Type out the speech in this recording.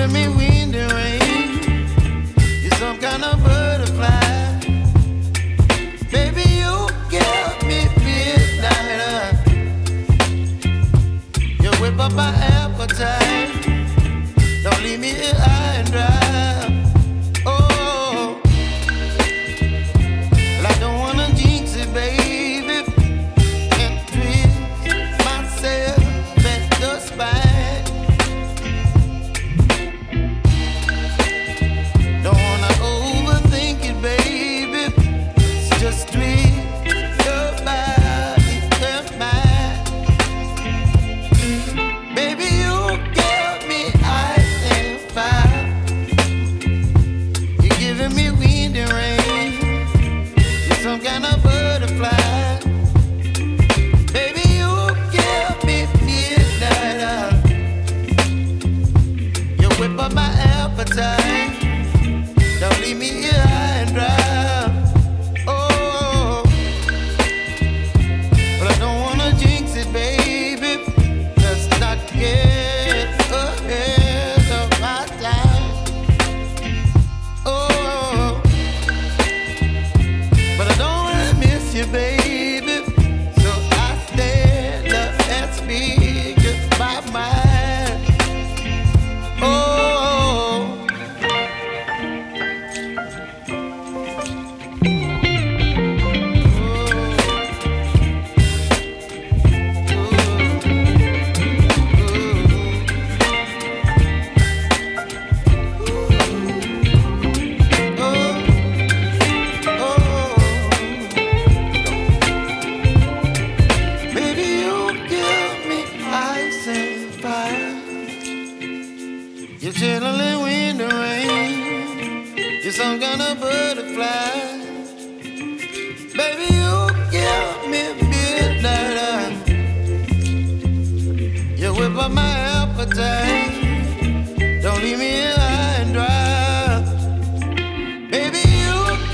giving me wind and rain. You're some kind of butterfly. Baby, you give me midnight. You whip up my appetite. Don't leave me here high and dry. Oh, well, I don't wanna jinx it, baby, and twist myself at the spine. Don't wanna overthink it, baby. It's just twist your body and mine. Baby, you give me ice and fire. You're giving me wind and rain. You're some kind of butterfly. Baby, you give me midnight. You whip up my appetite. Don't leave me here high and dry. Oh, but I don't wanna jinx it, baby. Let's not get ahead of my time. Oh, but I don't wanna miss you, baby. So I stand up and speak just my mind. Oh. Baby, you give me ice and fire. You're chilling wind and rain. You're some kind of butterfly. Baby, you give me midnight. You whip up my appetite. Don't leave me here